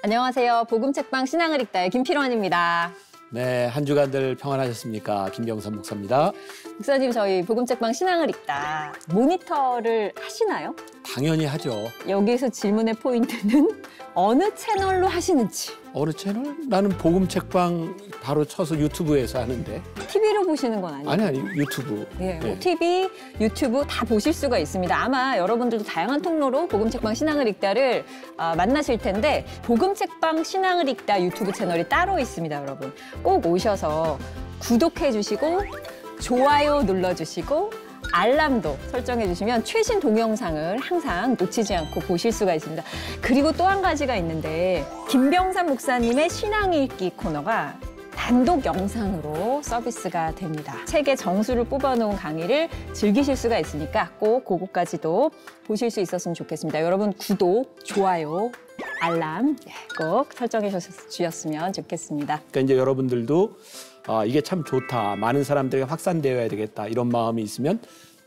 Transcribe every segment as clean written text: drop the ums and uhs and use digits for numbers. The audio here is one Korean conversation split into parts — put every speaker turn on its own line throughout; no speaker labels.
안녕하세요. 복음책방 신앙을 읽다의 김필원입니다.
네, 한 주간들 평안하셨습니까? 김병선 목사입니다.
목사님, 저희 복음책방 신앙을 읽다 모니터를 하시나요?
당연히 하죠.
여기서 질문의 포인트는 어느 채널로 하시는지.
어느 채널? 나는 복음책방 바로 쳐서 유튜브에서 하는데.
TV로 보시는 건 아니에요?
아니, 유튜브.
예,
네.
TV, 유튜브 다 보실 수가 있습니다. 아마 여러분들도 다양한 통로로 복음책방 신앙을 읽다를 만나실 텐데 복음책방 신앙을 읽다 유튜브 채널이 따로 있습니다, 여러분. 꼭 오셔서 구독해 주시고 좋아요 눌러주시고 알람도 설정해 주시면 최신 동영상을 항상 놓치지 않고 보실 수가 있습니다. 그리고 또 한 가지가 있는데 김병선 목사님의 신앙 읽기 코너가 단독 영상으로 서비스가 됩니다. 책의 정수를 뽑아놓은 강의를 즐기실 수가 있으니까 꼭 그거까지도 보실 수 있었으면 좋겠습니다. 여러분 구독, 좋아요, 알람 꼭 설정해 주셨으면 좋겠습니다.
그러니까 이제 여러분들도 이게 참 좋다. 많은 사람들에게 확산되어야 되겠다. 이런 마음이 있으면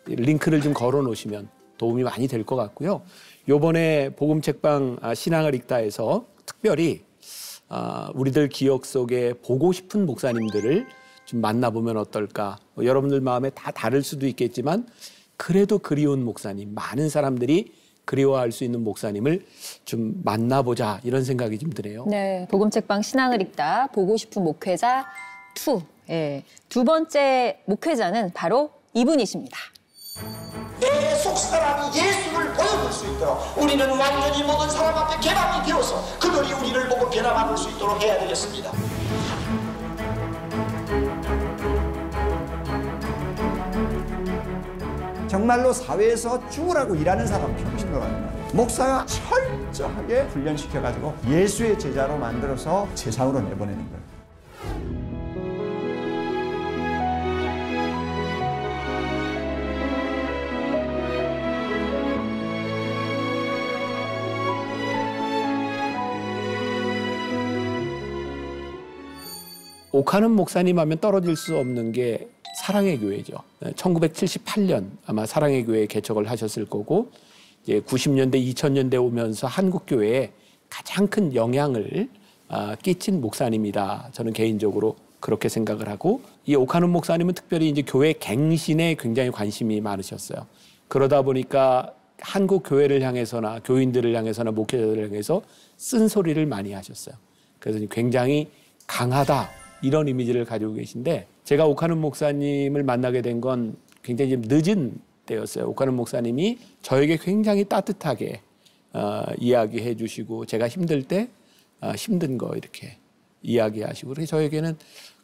링크를 좀 걸어 놓으시면 도움이 많이 될 것 같고요. 요번에 복음책방 신앙을 읽다에서 특별히 우리들 기억 속에 보고 싶은 목사님들을 좀 만나보면 어떨까. 여러분들 마음에 다 다를 수도 있겠지만 그래도 그리운 목사님, 많은 사람들이 그리워할 수 있는 목사님을 좀 만나보자 이런 생각이 좀 드네요.
네, 복음책방 신앙을 읽다 보고 싶은 목회자 2. 예, 두 번째 목회자는 바로 이분이십니다.
내 속사람이 예수를 보여줄 수 있도록 우리는 완전히 모든 사람 앞에 개방이 되어서 그들이 우리를 보고 변화받을 수 있도록 해야 되겠습니다.
정말로 사회에서 죽으라고 일하는 사람 평신도라는 목사가 철저하게 훈련시켜가지고 예수의 제자로 만들어서 세상으로 내보내는 거예요.
옥하는 목사님 하면 떨어질 수 없는 게 사랑의 교회죠. 1978년 아마 사랑의 교회 개척을 하셨을 거고 이제 90년대, 2000년대 오면서 한국 교회에 가장 큰 영향을 끼친 목사님이다. 저는 개인적으로 그렇게 생각을 하고 이 옥하는 목사님은 특별히 이제 교회 갱신에 굉장히 관심이 많으셨어요. 그러다 보니까 한국 교회를 향해서나 교인들을 향해서나 목회자들을 향해서 쓴소리를 많이 하셨어요. 그래서 굉장히 강하다. 이런 이미지를 가지고 계신데 제가 옥하는 목사님을 만나게 된 건 굉장히 좀 늦은 때였어요. 옥하는 목사님이 저에게 굉장히 따뜻하게 이야기해 주시고 제가 힘들 때 힘든 거 이렇게 이야기하시고 그래서 저에게는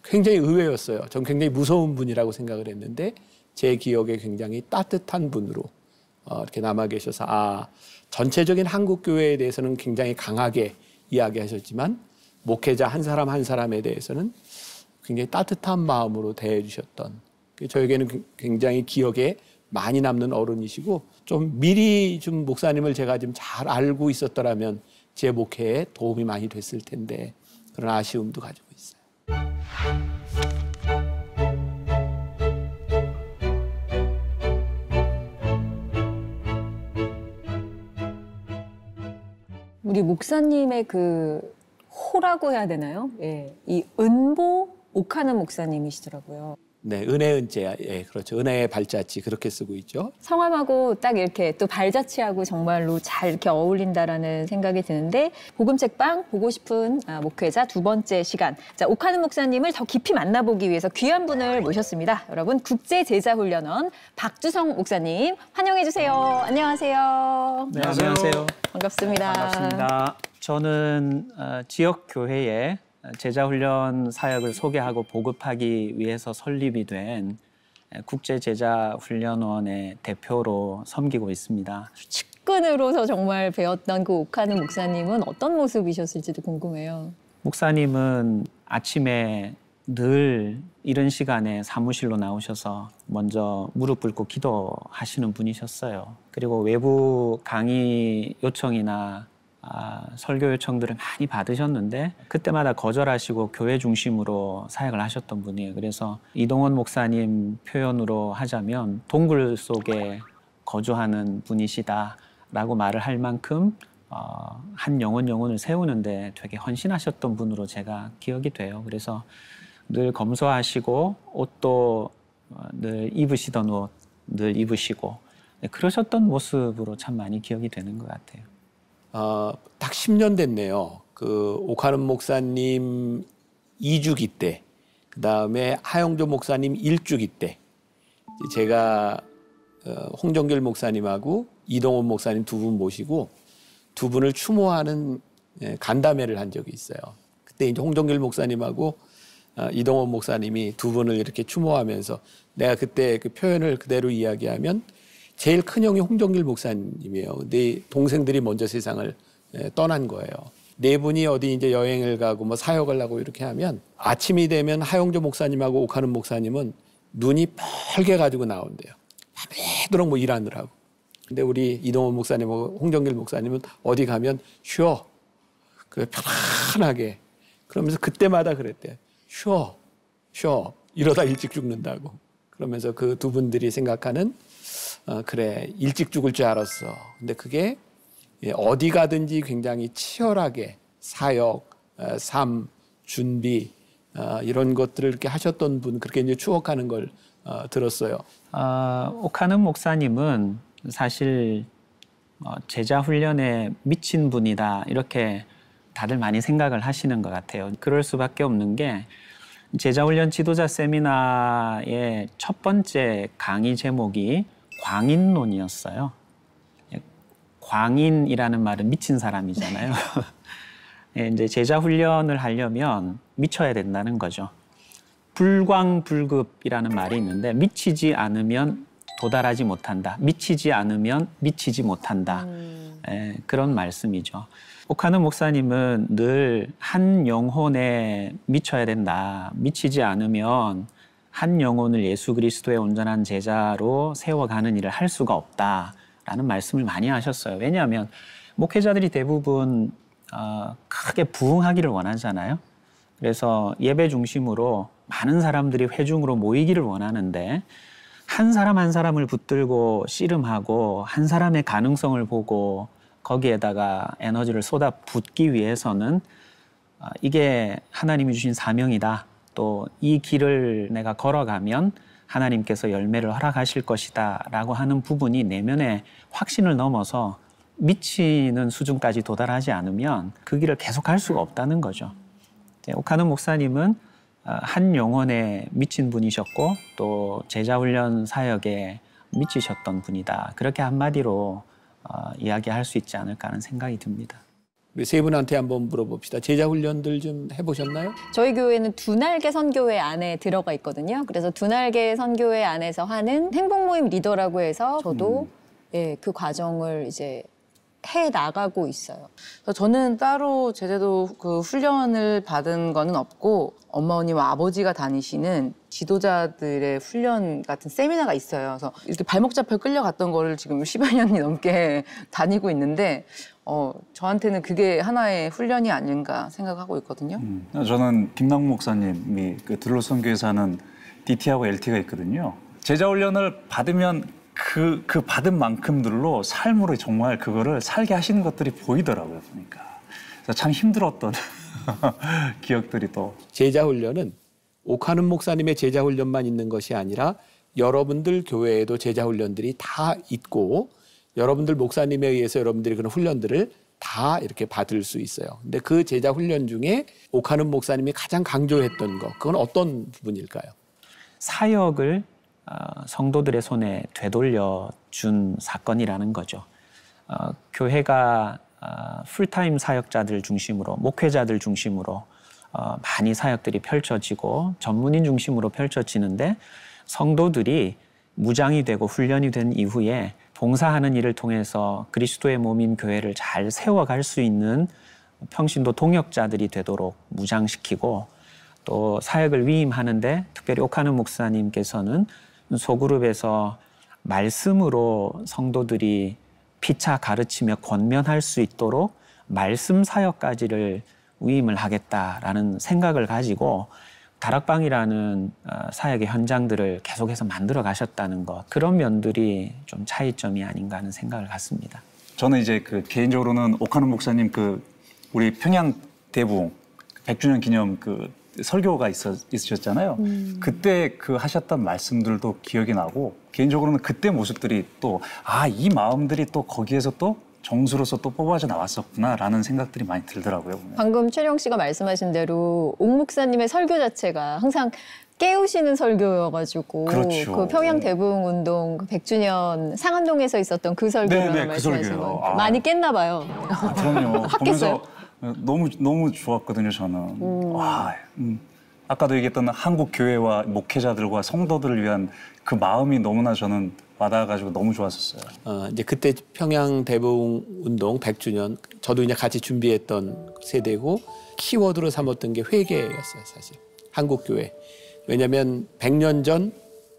굉장히 의외였어요. 전 굉장히 무서운 분이라고 생각을 했는데 제 기억에 굉장히 따뜻한 분으로 이렇게 남아 계셔서 전체적인 한국 교회에 대해서는 굉장히 강하게 이야기하셨지만 목회자 한 사람 한 사람에 대해서는 굉장히 따뜻한 마음으로 대해 주셨던 저에게는 굉장히 기억에 많이 남는 어른이시고 좀 미리 좀 목사님을 제가 좀 잘 알고 있었더라면 제 목회에 도움이 많이 됐을 텐데 그런 아쉬움도 가지고 있어요.
우리 목사님의 호라고 해야 되나요? 예, 이 은보 옥하는 목사님이시더라고요.
네, 은혜은재, 예, 그렇죠. 은혜의 발자취 그렇게 쓰고 있죠.
성함하고 딱 이렇게 또 발자취하고 정말로 잘 이렇게 어울린다라는 생각이 드는데 복음책방 보고 싶은 목회자 두 번째 시간. 자, 옥하는 목사님을 더 깊이 만나보기 위해서 귀한 분을 모셨습니다. 여러분 국제제자훈련원 박주성 목사님 환영해 주세요. 안녕하세요.
네, 안녕하세요.
반갑습니다.
반갑습니다. 저는 지역 교회에 제자훈련 사역을 소개하고 보급하기 위해서 설립이 된 국제제자훈련원의 대표로 섬기고 있습니다.
측근으로서 정말 배웠던 그 옥하는 목사님은 어떤 모습이셨을지도 궁금해요.
목사님은 아침에 늘 이런 시간에 사무실로 나오셔서 먼저 무릎 꿇고 기도하시는 분이셨어요. 그리고 외부 강의 요청이나 설교 요청들을 많이 받으셨는데 그때마다 거절하시고 교회 중심으로 사역을 하셨던 분이에요. 그래서 이동원 목사님 표현으로 하자면 동굴 속에 거주하는 분이시다라고 말을 할 만큼 한 영혼을 세우는데 되게 헌신하셨던 분으로 제가 기억이 돼요. 그래서 늘 검소하시고 옷도 늘 입으시던 옷 늘 입으시고 그러셨던 모습으로 참 많이 기억이 되는 것 같아요.
딱 10년 됐네요. 그 오카는 목사님 2주기 때, 그 다음에 하영조 목사님 1주기 때, 제가 홍정길 목사님하고 이동원 목사님 두 분 모시고 두 분을 추모하는 간담회를 한 적이 있어요. 그때 이제 홍정길 목사님하고 이동원 목사님이 두 분을 이렇게 추모하면서 내가 그때 그 표현을 그대로 이야기하면 제일 큰 형이 홍정길 목사님이에요. 근데 동생들이 먼저 세상을 떠난 거예요. 네 분이 어디 이제 여행을 가고 뭐 사역을 하고 이렇게 하면 아침이 되면 하영조 목사님하고 오카는 목사님은 눈이 뻘게 가지고 나온대요. 밤새도록 뭐 일하느라고. 근데 우리 이동원 목사님하고 홍정길 목사님은 어디 가면 쉬어. 그 편안하게. 그러면서 그때마다 그랬대요. 쉬어. 이러다 일찍 죽는다고. 그러면서 그 두 분들이 생각하는 그래 일찍 죽을 줄 알았어. 근데 그게 어디 가든지 굉장히 치열하게 사역, 삶, 준비 이런 것들을 이렇게 하셨던 분 그렇게 이제 추억하는 걸 들었어요.
오카는 목사님은 사실 제자 훈련에 미친 분이다 이렇게 다들 많이 생각을 하시는 것 같아요. 그럴 수밖에 없는 게 제자훈련 지도자 세미나의 첫 번째 강의 제목이 광인론이었어요. 광인이라는 말은 미친 사람이잖아요. 이제 제자훈련을 하려면 미쳐야 된다는 거죠. 불광불급이라는 말이 있는데 미치지 않으면 도달하지 못한다. 미치지 않으면 미치지 못한다. 그런 말씀이죠. 오카는 목사님은 늘 한 영혼에 미쳐야 된다. 미치지 않으면 한 영혼을 예수 그리스도의 온전한 제자로 세워가는 일을 할 수가 없다라는 말씀을 많이 하셨어요. 왜냐하면 목회자들이 대부분 크게 부흥하기를 원하잖아요. 그래서 예배 중심으로 많은 사람들이 회중으로 모이기를 원하는데 한 사람 한 사람을 붙들고 씨름하고 한 사람의 가능성을 보고 거기에다가 에너지를 쏟아붓기 위해서는 이게 하나님이 주신 사명이다. 또 이 길을 내가 걸어가면 하나님께서 열매를 허락하실 것이다 라고 하는 부분이 내면의 확신을 넘어서 미치는 수준까지 도달하지 않으면 그 길을 계속할 수가 없다는 거죠. 오카는 목사님은 한 영혼에 미친 분이셨고 또 제자훈련 사역에 미치셨던 분이다. 그렇게 한마디로 이야기할 수 있지 않을까 하는 생각이 듭니다.
우리 세 분한테 한번 물어봅시다. 제자훈련들 좀 해보셨나요?
저희 교회는 두날개 선교회 안에 들어가 있거든요. 그래서 두날개 선교회 안에서 하는 행복모임 리더라고 해서 저도 그 과정을 이제 해 나가고 있어요.
저는 따로 제대로 그 훈련을 받은 거는 없고 어머니와 아버지가 다니시는 지도자들의 훈련 같은 세미나가 있어요. 그래서 이렇게 발목 잡혀 끌려갔던 거를 지금 10여 년이 넘게 다니고 있는데 저한테는 그게 하나의 훈련이 아닌가 생각하고 있거든요.
저는 김남국 목사님이 그 들로 선교에서 하는 DT하고 LT가 있거든요. 제자 훈련을 받으면 그 받은 만큼들로 삶으로 정말 그거를 살게 하시는 것들이 보이더라고요, 보니까. 그래서 참 힘들었던 기억들이 또.
제자훈련은 오카는 목사님의 제자훈련만 있는 것이 아니라 여러분들 교회에도 제자훈련들이 다 있고 여러분들 목사님에 의해서 여러분들이 그런 훈련들을 다 이렇게 받을 수 있어요. 근데 그 제자훈련 중에 오카는 목사님이 가장 강조했던 거, 그건 어떤 부분일까요?
사역을 성도들의 손에 되돌려 준 사건이라는 거죠. 교회가 풀타임 사역자들 중심으로, 목회자들 중심으로 많이 사역들이 펼쳐지고 전문인 중심으로 펼쳐지는데 성도들이 무장이 되고 훈련이 된 이후에 봉사하는 일을 통해서 그리스도의 몸인 교회를 잘 세워갈 수 있는 평신도 동역자들이 되도록 무장시키고 또 사역을 위임하는데 특별히 오카는 목사님께서는 소그룹에서 말씀으로 성도들이 피차 가르치며 권면할 수 있도록 말씀 사역까지를 위임을 하겠다라는 생각을 가지고 다락방이라는 사역의 현장들을 계속해서 만들어 가셨다는 것, 그런 면들이 좀 차이점이 아닌가 하는 생각을 갖습니다.
저는 이제 그 개인적으로는 오카노 목사님 그 우리 평양 대부흥 100주년 기념 그 설교가 있으셨잖아요. 그때 그 하셨던 말씀들도 기억이 나고 개인적으로는 그때 모습들이 또 이 마음들이 또 거기에서 또 정수로서 또 뽑아져 나왔었구나라는 생각들이 많이 들더라고요.
방금 최령 씨가 말씀하신 대로 옥 목사님의 설교 자체가 항상 깨우시는 설교여가지고
그렇죠.
그 평양 대부흥운동 100주년 상암동에서 있었던 그 설교를
네네, 그
말씀하신
설교요.
거 많이 깼나 봐요.
그럼요.
확
보면서 너무 좋았거든요, 저는. 아까도 얘기했던 한국 교회와 목회자들과 성도들을 위한 그 마음이 너무나 저는 와닿아가지고 너무 좋았었어요.
이제 그때 평양 대부흥 운동 100주년 저도 이제 같이 준비했던 세대고 키워드로 삼았던 게 회개였어요, 사실. 한국 교회. 왜냐하면 100년 전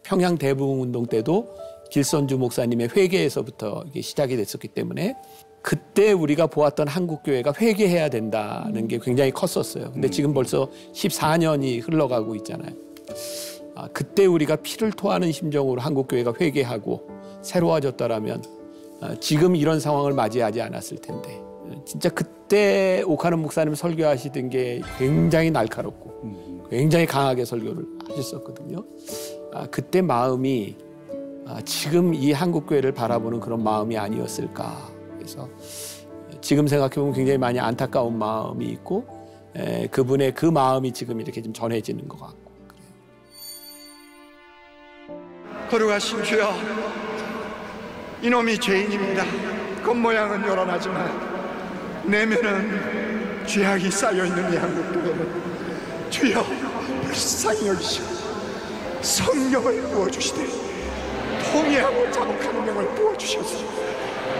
평양 대부흥 운동 때도 길선주 목사님의 회개에서부터 이게 시작이 됐었기 때문에 그때 우리가 보았던 한국 교회가 회개해야 된다는 게 굉장히 컸었어요. 근데 지금 벌써 14년이 흘러가고 있잖아요. 그때 우리가 피를 토하는 심정으로 한국 교회가 회개하고 새로워졌더라면 지금 이런 상황을 맞이하지 않았을 텐데 진짜 그때 오카노 목사님 설교하시던 게 굉장히 날카롭고 굉장히 강하게 설교를 하셨었거든요. 그때 마음이 지금 이 한국 교회를 바라보는 그런 마음이 아니었을까. 그래서 지금 생각해보면 굉장히 많이 안타까운 마음이 있고 그분의 그 마음이 지금 이렇게 좀 전해지는 것 같고.
거룩하신 주여, 이놈이 죄인입니다. 겉모양은 요란하지만 내면은 죄악이 쌓여있는 이 한국교회는 주여 불쌍히 여기시고 성령을 부어주시되 통회하고 자복하는 영을 부어주셔서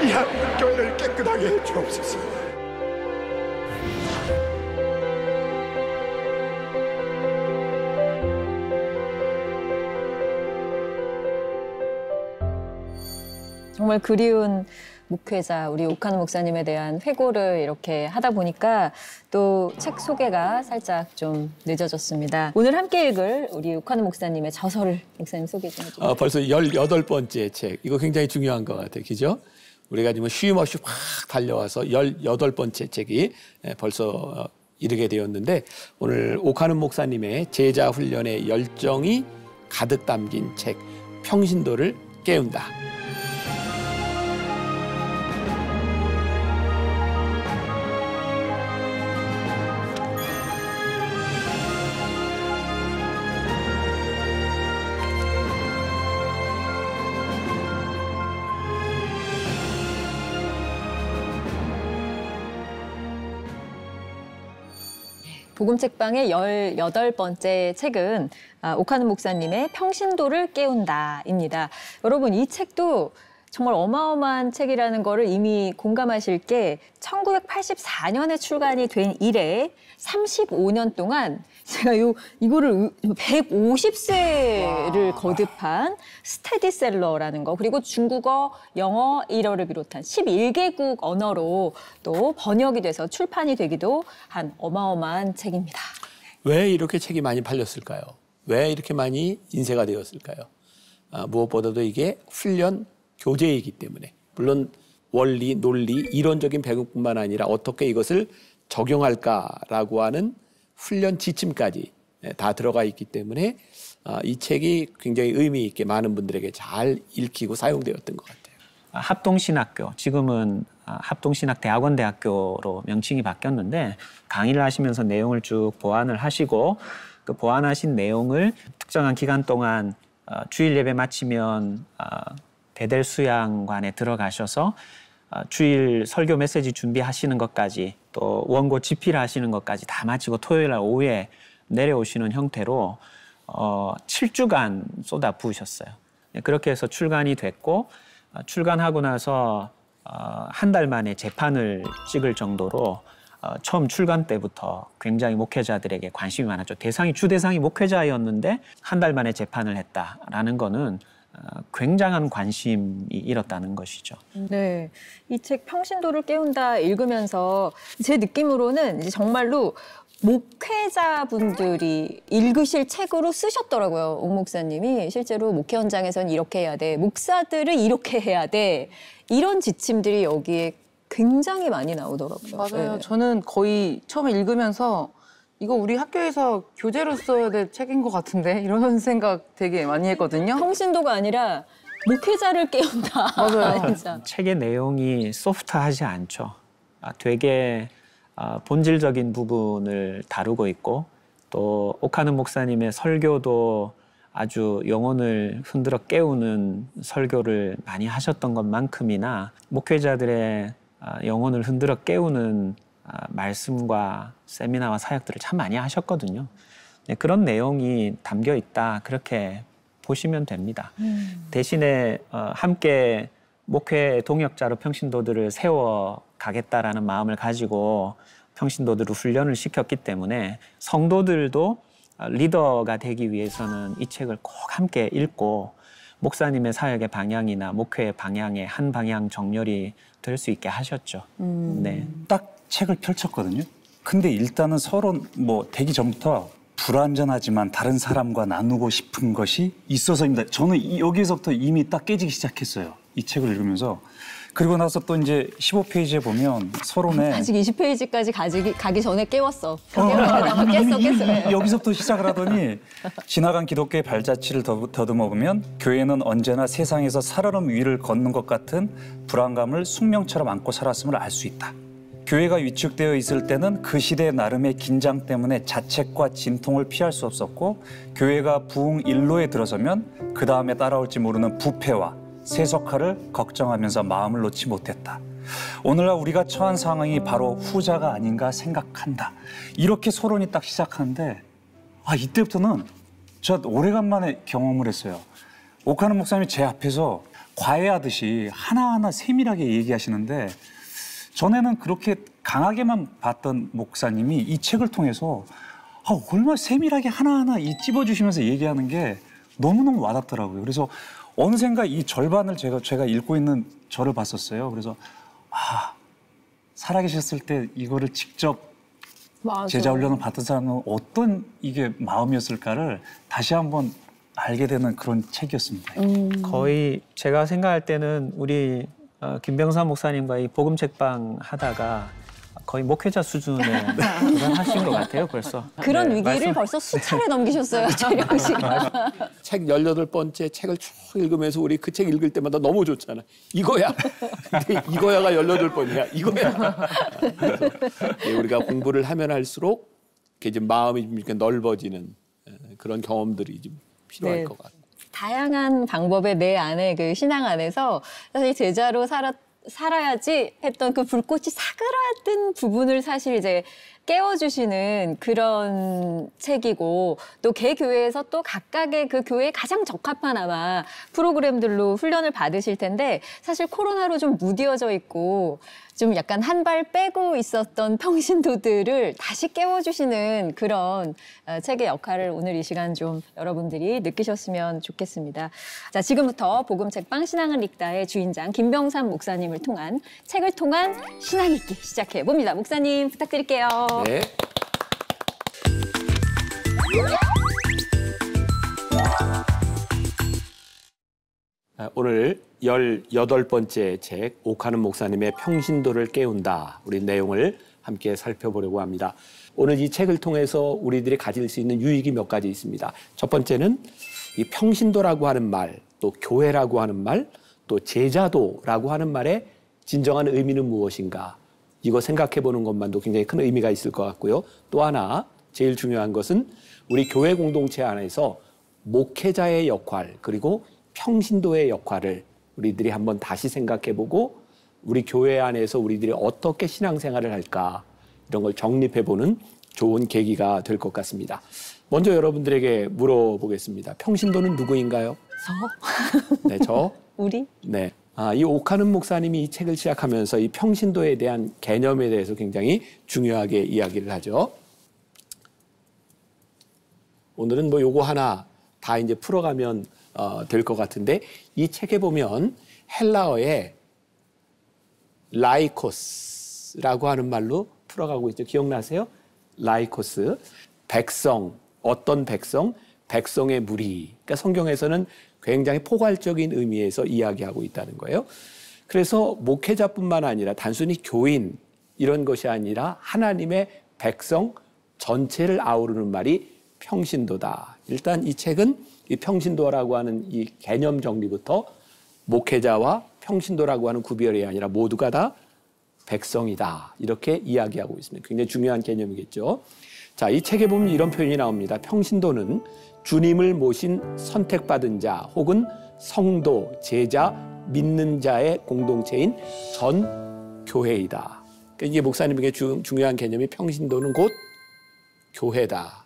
이 한국교회를 깨끗하게 해주옵소서.
정말 그리운 목회자 우리 오카노 목사님에 대한 회고를 이렇게 하다 보니까 또 책 소개가 살짝 좀 늦어졌습니다. 오늘 함께 읽을 우리 오카노 목사님의 저서를 목사님 소개 좀 해주세요.
벌써 18번째 책. 이거 굉장히 중요한 것 같아요. 그죠? 우리가 지금 쉼 없이 확 달려와서 18번째 책이 벌써 이르게 되었는데 오늘 오카노 목사님의 제자 훈련의 열정이 가득 담긴 책 평신도를 깨운다.
복음책방의 18번째 책은 오카노 목사님의 평신도를 깨운다입니다. 여러분 이 책도 정말 어마어마한 책이라는 거를 이미 공감하실 게 1984년에 출간이 된 이래 35년 동안 제가 이거를 150세를 거듭한 스테디셀러라는 거 그리고 중국어, 영어, 일어를 비롯한 11개국 언어로 또 번역이 돼서 출판이 되기도 한 어마어마한 책입니다.
왜 이렇게 책이 많이 팔렸을까요? 왜 이렇게 많이 인쇄가 되었을까요? 무엇보다도 이게 훈련 교재이기 때문에 물론 원리, 논리, 이론적인 배움뿐만 아니라 어떻게 이것을 적용할까라고 하는 훈련 지침까지 다 들어가 있기 때문에 이 책이 굉장히 의미 있게 많은 분들에게 잘 읽히고 사용되었던 것 같아요.
합동신학교, 지금은 합동신학대학원대학교로 명칭이 바뀌었는데 강의를 하시면서 내용을 쭉 보완을 하시고 그 보완하신 내용을 특정한 기간 동안 주일 예배 마치면 베델 수양관에 들어가셔서 주일 설교 메시지 준비하시는 것까지 또 원고 집필하시는 것까지 다 마치고 토요일 날 오후에 내려오시는 형태로 7주간 쏟아 부으셨어요. 그렇게 해서 출간이 됐고 출간하고 나서 한 달 만에 재판을 찍을 정도로 처음 출간 때부터 굉장히 목회자들에게 관심이 많았죠. 주 대상이 목회자였는데 한 달 만에 재판을 했다라는 거는 굉장한 관심이 일었다는 것이죠.
네, 이 책 평신도를 깨운다 읽으면서 제 느낌으로는 이제 정말로 목회자분들이 읽으실 책으로 쓰셨더라고요. 옥 목사님이 실제로 목회 현장에서는 이렇게 해야 돼. 목사들은 이렇게 해야 돼. 이런 지침들이 여기에 굉장히 많이 나오더라고요.
맞아요.
네.
저는 거의 처음에 읽으면서 이거 우리 학교에서 교재로 써야 될 책인 것 같은데 이런 생각 되게 많이 했거든요.
평신도가 아니라 목회자를 깨운다.
맞아요.
진짜.
책의 내용이 소프트하지 않죠. 되게 본질적인 부분을 다루고 있고 또 옥하는 목사님의 설교도 아주 영혼을 흔들어 깨우는 설교를 많이 하셨던 것만큼이나 목회자들의 영혼을 흔들어 깨우는 말씀과 세미나와 사역들을 참 많이 하셨거든요. 그런 내용이 담겨 있다 그렇게 보시면 됩니다. 대신에 함께 목회 동역자로 평신도들을 세워 가겠다라는 마음을 가지고 평신도들을 훈련을 시켰기 때문에 성도들도 리더가 되기 위해서는 이 책을 꼭 함께 읽고 목사님의 사역의 방향이나 목회의 방향에 한 방향 정렬이 될 수 있게 하셨죠. 네.
딱 책을 펼쳤거든요. 근데 일단은 서로 뭐 되기 전부터 불완전하지만 다른 사람과 나누고 싶은 것이 있어서입니다. 저는 여기서부터 이미 딱 깨지기 시작했어요. 이 책을 읽으면서. 그리고 나서 또 이제 15페이지에 보면 서론에
아직 20페이지까지 가기 전에 깨웠어. 깼어.
여기서부터 시작을 하더니 지나간 기독교의 발자취를 더듬어 보면 교회는 언제나 세상에서 살얼음 위를 걷는 것 같은 불안감을 숙명처럼 안고 살았음을 알 수 있다. 교회가 위축되어 있을 때는 그 시대 나름의 긴장 때문에 자책과 진통을 피할 수 없었고 교회가 부흥 일로에 들어서면 그 다음에 따라올지 모르는 부패와 세속화를 걱정하면서 마음을 놓지 못했다. 오늘날 우리가 처한 상황이 바로 후자가 아닌가 생각한다. 이렇게 소론이 딱 시작하는데 이때부터는 저 오래간만에 경험을 했어요. 옥하는 목사님이 제 앞에서 과외하듯이 하나하나 세밀하게 얘기하시는데 전에는 그렇게 강하게만 봤던 목사님이 이 책을 통해서 얼마나 세밀하게 하나하나 찝어주시면서 얘기하는 게 너무너무 와닿더라고요. 그래서 어느샌가 이 절반을 제가 읽고 있는 저를 봤었어요. 그래서 살아계셨을 때 이거를 직접
맞아.
제자 훈련을 받은 사람은 어떤 이게 마음이었을까를 다시 한번 알게 되는 그런 책이었습니다.
거의 제가 생각할 때는 우리 김병삼 목사님과 이 복음 책방 하다가 거의 목회자 수준에 도달하신 것 같아요, 벌써.
그런
네,
위기를 벌써 수차례 넘기셨어요, 재령 씨가.
책 18번째 책을 쭉 읽으면서 우리 그 책 읽을 때마다 너무 좋잖아. 이거야. 근데 이거야가 18번이야. 이거야. 그래서 우리가 공부를 하면 할수록 이렇게 좀 마음이 좀 이렇게 넓어지는 그런 경험들이 좀 필요할
네.
것 같아요.
다양한 방법의 내 안에 그 신앙 안에서 사실 제자로 살아야지 했던 그 불꽃이 사그라든 부분을 사실 이제 깨워주시는 그런 책이고 또 개교회에서 또 각각의 그 교회에 가장 적합한 아마 프로그램들로 훈련을 받으실 텐데 사실 코로나로 좀 무뎌져 있고 좀 약간 한 발 빼고 있었던 평신도들을 다시 깨워주시는 그런 책의 역할을 오늘 이 시간 좀 여러분들이 느끼셨으면 좋겠습니다. 자, 지금부터 복음책방 신앙을 읽다의 주인장 김병삼 목사님을 통한 책을 통한 신앙 읽기 시작해 봅니다. 목사님 부탁드릴게요.
네. 오늘 18번째 책 옥하는 목사님의 평신도를 깨운다. 우리 내용을 함께 살펴보려고 합니다. 오늘 이 책을 통해서 우리들이 가질 수 있는 유익이 몇 가지 있습니다. 첫 번째는 이 평신도라고 하는 말, 또 교회라고 하는 말, 또 제자도라고 하는 말의 진정한 의미는 무엇인가? 이거 생각해 보는 것만도 굉장히 큰 의미가 있을 것 같고요. 또 하나 제일 중요한 것은 우리 교회 공동체 안에서 목회자의 역할 그리고 평신도의 역할을 우리들이 한번 다시 생각해보고 우리 교회 안에서 우리들이 어떻게 신앙생활을 할까 이런 걸 정립해보는 좋은 계기가 될 것 같습니다. 먼저 여러분들에게 물어보겠습니다. 평신도는 누구인가요? 네, 저.
우리?
네. 이 옥하는 목사님이 이 책을 시작하면서 이 평신도에 대한 개념에 대해서 굉장히 중요하게 이야기를 하죠. 오늘은 뭐 요거 하나 다 이제 풀어가면 될 것 같은데 이 책에 보면 헬라어에 라이코스라고 하는 말로 풀어가고 있죠. 기억나세요? 라이코스, 백성, 어떤 백성, 백성의 무리. 그러니까 성경에서는 굉장히 포괄적인 의미에서 이야기하고 있다는 거예요. 그래서 목회자뿐만 아니라 단순히 교인 이런 것이 아니라 하나님의 백성 전체를 아우르는 말이 평신도다. 일단 이 책은 이 평신도라고 하는 이 개념 정리부터 목회자와 평신도라고 하는 구별이 아니라 모두가 다 백성이다. 이렇게 이야기하고 있습니다. 굉장히 중요한 개념이겠죠. 자, 이 책에 보면 이런 표현이 나옵니다. 평신도는 주님을 모신 선택받은 자 혹은 성도, 제자, 믿는 자의 공동체인 전 교회이다. 그러니까 이게 목사님에게 중요한 개념이 평신도는 곧 교회다.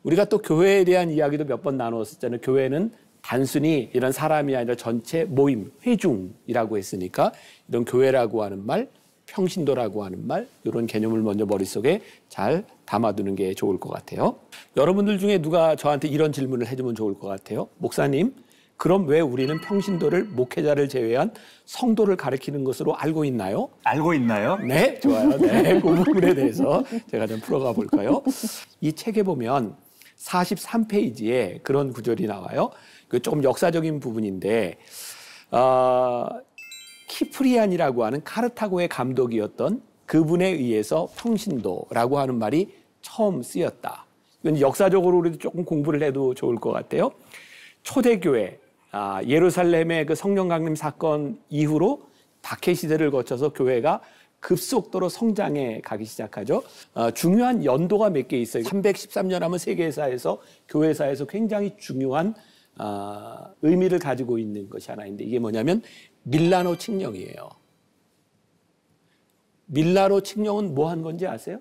우리가 또 교회에 대한 이야기도 몇 번 나누었었잖아요. 교회는 단순히 이런 사람이 아니라 전체 모임, 회중이라고 했으니까 이런 교회라고 하는 말, 평신도라고 하는 말, 이런 개념을 먼저 머릿속에 잘 담아두는 게 좋을 것 같아요. 여러분들 중에 누가 저한테 이런 질문을 해주면 좋을 것 같아요. 목사님, 그럼 왜 우리는 평신도를 목회자를 제외한 성도를 가리키는 것으로 알고 있나요?
알고 있나요?
네, 좋아요. 네, 그 부분에 대해서 제가 좀 풀어가 볼까요? 이 책에 보면 43페이지에 그런 구절이 나와요. 그 조금 역사적인 부분인데 키프리안이라고 하는 카르타고의 감독이었던 그분에 의해서 평신도라고 하는 말이 처음 쓰였다. 이건 역사적으로 우리도 조금 공부를 해도 좋을 것 같아요. 초대교회, 예루살렘의 그 성령 강림 사건 이후로 박해 시대를 거쳐서 교회가 급속도로 성장해 가기 시작하죠. 중요한 연도가 몇 개 있어요. 313년 하면 세계사에서 교회사에서 굉장히 중요한 의미를 가지고 있는 것이 하나 있는데 이게 뭐냐면 밀라노 칙령이에요. 밀라노 칙령은 뭐 한 건지 아세요?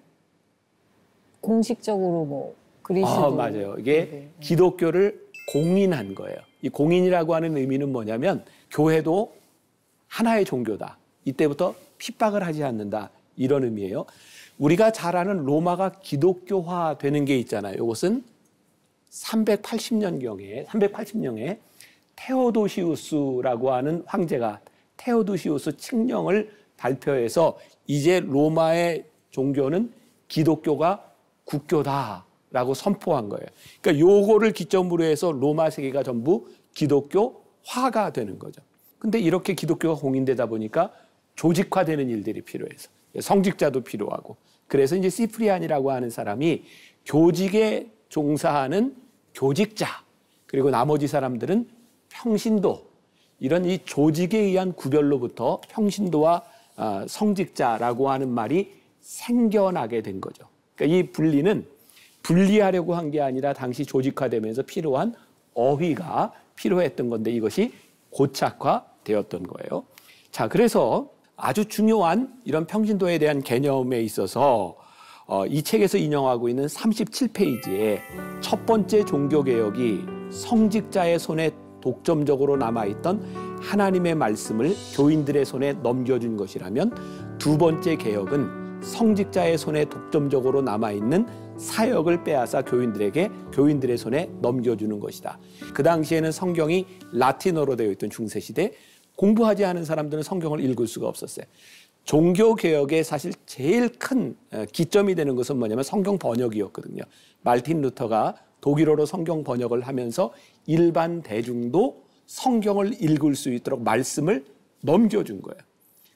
공식적으로 뭐 그리스도.
맞아요. 이게 기독교를 공인한 거예요. 이 공인이라고 하는 의미는 뭐냐면 교회도 하나의 종교다. 이때부터 핍박을 하지 않는다. 이런 의미예요. 우리가 잘 아는 로마가 기독교화 되는 게 있잖아요. 이것은 380년경에 테오도시우스라고 하는 황제가 테오도시우스 칙령을 발표해서 이제 로마의 종교는 기독교가 국교다라고 선포한 거예요. 그러니까 요거를 기점으로 해서 로마 세계가 전부 기독교화가 되는 거죠. 근데 이렇게 기독교가 공인되다 보니까 조직화되는 일들이 필요해서 성직자도 필요하고 그래서 이제 시프리안이라고 하는 사람이 교직에 종사하는 교직자 그리고 나머지 사람들은 평신도 이런 이 조직에 의한 구별로부터 평신도와 성직자라고 하는 말이 생겨나게 된 거죠. 그러니까 이 분리는 분리하려고 한 게 아니라 당시 조직화되면서 필요한 어휘가 필요했던 건데 이것이 고착화되었던 거예요. 자, 그래서 아주 중요한 이런 평신도에 대한 개념에 있어서 이 책에서 인용하고 있는 37페이지에 첫 번째 종교개혁이 성직자의 손에 독점적으로 남아있던 하나님의 말씀을 교인들의 손에 넘겨준 것이라면 두 번째 개혁은 성직자의 손에 독점적으로 남아있는 사역을 빼앗아 교인들의 손에 넘겨주는 것이다. 그 당시에는 성경이 라틴어로 되어 있던 중세시대 공부하지 않은 사람들은 성경을 읽을 수가 없었어요. 종교개혁의 사실 제일 큰 기점이 되는 것은 뭐냐면 성경 번역이었거든요. 말틴 루터가 독일어로 성경 번역을 하면서 일반 대중도 성경을 읽을 수 있도록 말씀을 넘겨준 거예요.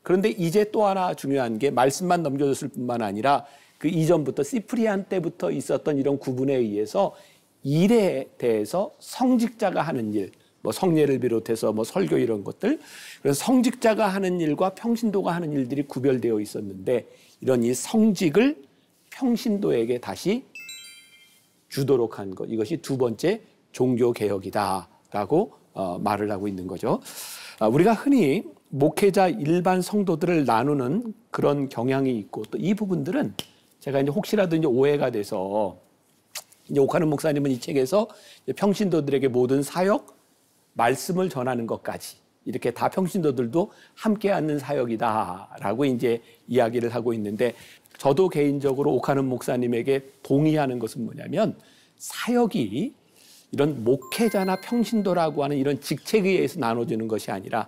그런데 이제 또 하나 중요한 게 말씀만 넘겨줬을 뿐만 아니라 그 이전부터 시프리안 때부터 있었던 이런 구분에 의해서 일에 대해서 성직자가 하는 일, 뭐 성례를 비롯해서 뭐 설교 이런 것들, 그래서 성직자가 하는 일과 평신도가 하는 일들이 구별되어 있었는데 이런 이 성직을 평신도에게 다시 주도록 한 것, 이것이 두 번째 종교개혁이다라고 말을 하고 있는 거죠. 우리가 흔히 목회자 일반 성도들을 나누는 그런 경향이 있고 또 이 부분들은 제가 이제 혹시라도 이제 오해가 돼서 이제 옥하는 목사님은 이 책에서 평신도들에게 모든 사역, 말씀을 전하는 것까지 이렇게 다 평신도들도 함께 하는 사역이다라고 이제 이야기를 하고 있는데 저도 개인적으로 옥하는 목사님에게 동의하는 것은 뭐냐면 사역이 이런 목회자나 평신도라고 하는 이런 직책에 의해서 나눠지는 것이 아니라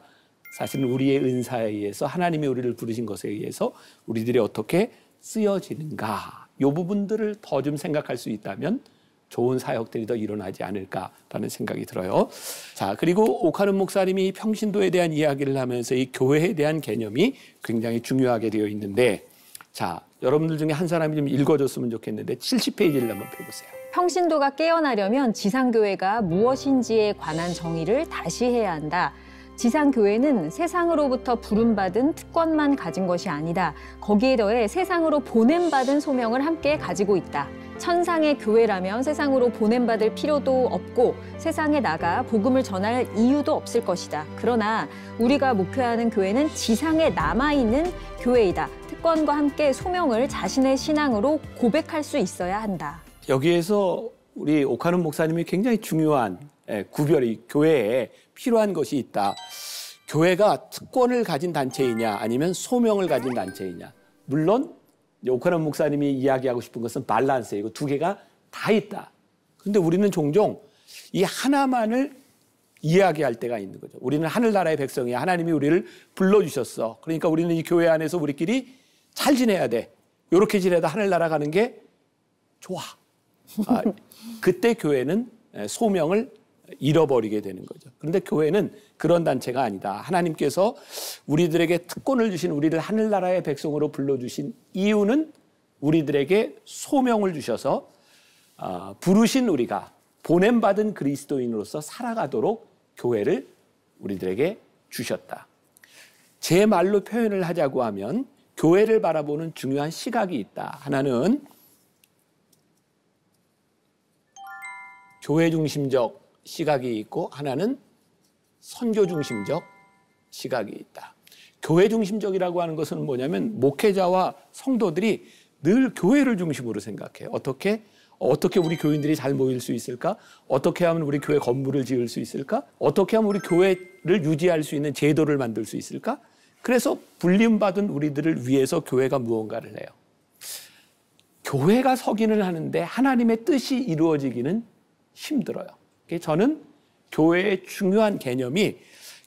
사실은 우리의 은사에 의해서 하나님이 우리를 부르신 것에 의해서 우리들이 어떻게 쓰여지는가 이 부분들을 더 좀 생각할 수 있다면 좋은 사역들이 더 일어나지 않을까라는 생각이 들어요. 자, 그리고 오카는 목사님이 평신도에 대한 이야기를 하면서 이 교회에 대한 개념이 굉장히 중요하게 되어 있는데, 자, 여러분들 중에 한 사람이 좀 읽어줬으면 좋겠는데 70페이지를 한번 펴보세요.
평신도가 깨어나려면 지상교회가 무엇인지에 관한 정의를 다시 해야 한다. 지상교회는 세상으로부터 부름받은 특권만 가진 것이 아니다. 거기에 더해 세상으로 보냄받은 소명을 함께 가지고 있다. 천상의 교회라면 세상으로 보냄받을 필요도 없고 세상에 나가 복음을 전할 이유도 없을 것이다. 그러나 우리가 목표하는 교회는 지상에 남아있는 교회이다. 특권과 함께 소명을 자신의 신앙으로 고백할 수 있어야 한다.
여기에서 우리 오카는 목사님이 굉장히 중요한 구별이 교회에 필요한 것이 있다. 교회가 특권을 가진 단체이냐 아니면 소명을 가진 단체이냐. 물론 오카는 목사님이 이야기하고 싶은 것은 밸런스예요. 이거 두 개가 다 있다. 그런데 우리는 종종 이 하나만을 이야기할 때가 있는 거죠. 우리는 하늘나라의 백성이야. 하나님이 우리를 불러주셨어. 그러니까 우리는 이 교회 안에서 우리끼리 잘 지내야 돼. 이렇게 지내다 하늘나라 가는 게 좋아. 그때 교회는 소명을 잃어버리게 되는 거죠. 그런데 교회는 그런 단체가 아니다. 하나님께서 우리들에게 특권을 주신, 우리를 하늘나라의 백성으로 불러주신 이유는 우리들에게 소명을 주셔서 부르신 우리가 보냄받은 그리스도인으로서 살아가도록 교회를 우리들에게 주셨다. 제 말로 표현을 하자고 하면 교회를 바라보는 중요한 시각이 있다. 하나는 교회 중심적 시각이 있고 하나는 선교 중심적 시각이 있다. 교회 중심적이라고 하는 것은 뭐냐면 목회자와 성도들이 늘 교회를 중심으로 생각해요. 어떻게 우리 교인들이 잘 모일 수 있을까? 어떻게 하면 우리 교회 건물을 지을 수 있을까? 어떻게 하면 우리 교회를 유지할 수 있는 제도를 만들 수 있을까? 그래서 불림받은 우리들을 위해서 교회가 무언가를 해요. 교회가 서기는 하는데 하나님의 뜻이 이루어지기는 힘들어요. 저는 교회의 중요한 개념이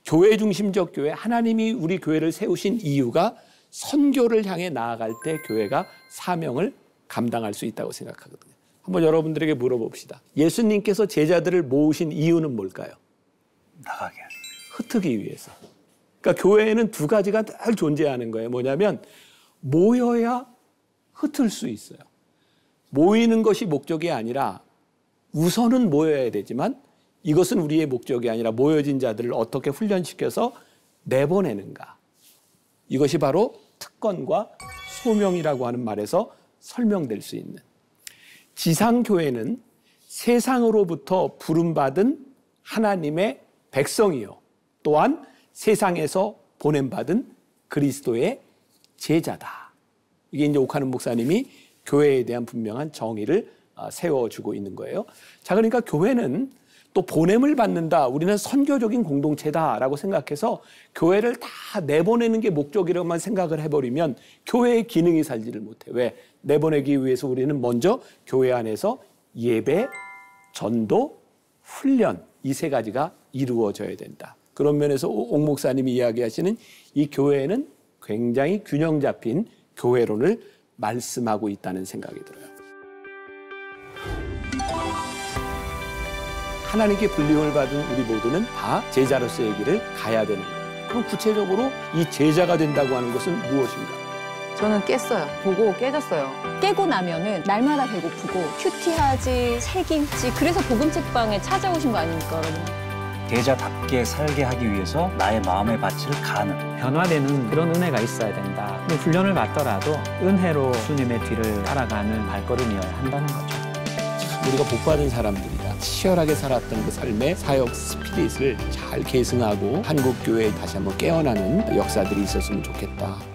교회 중심적 교회, 하나님이 우리 교회를 세우신 이유가 선교를 향해 나아갈 때 교회가 사명을 감당할 수 있다고 생각하거든요. 한번 여러분들에게 물어봅시다. 예수님께서 제자들을 모으신 이유는 뭘까요?
나가게.
흩트기 위해서. 그러니까 교회에는 두 가지가 늘 존재하는 거예요. 뭐냐면 모여야 흩을 수 있어요. 모이는 것이 목적이 아니라 우선은 모여야 되지만 이것은 우리의 목적이 아니라 모여진 자들을 어떻게 훈련시켜서 내보내는가. 이것이 바로 특권과 소명이라고 하는 말에서 설명될 수 있는. 지상교회는 세상으로부터 부름받은 하나님의 백성이요. 또한 세상에서 보냄받은 그리스도의 제자다. 이게 이제 오카는 목사님이 교회에 대한 분명한 정의를 세워주고 있는 거예요. 자, 그러니까 교회는 또 보냄을 받는다. 우리는 선교적인 공동체다라고 생각해서 교회를 다 내보내는 게 목적이라고만 생각을 해버리면 교회의 기능이 살지를 못해. 왜? 내보내기 위해서 우리는 먼저 교회 안에서 예배, 전도, 훈련 이 세 가지가 이루어져야 된다. 그런 면에서 옥 목사님이 이야기하시는 이 교회는 굉장히 균형 잡힌 교회론을 말씀하고 있다는 생각이 들어요. 하나님께 불림을 받은 우리 모두는 다 제자로서의 길을 가야 되는 거예요. 그럼 구체적으로 이 제자가 된다고 하는 것은 무엇인가?
저는 깼어요. 보고 깨졌어요.
깨고 나면은 날마다 배고프고 큐티하지, 책 읽지. 그래서 복음책방에 찾아오신 거 아닙니까, 여러분?
제자답게 살게 하기 위해서 나의 마음의 밭을 가는.
변화되는 그런 은혜가 있어야 된다. 근데 훈련을 받더라도 은혜로 주님의 뒤를 따라가는 발걸음이어야 한다는 거죠.
참 우리가 복받은 사람들이다. 치열하게 살았던 그 삶의 사역 스피릿을 잘 계승하고 한국교회에 다시 한번 깨어나는 역사들이 있었으면 좋겠다.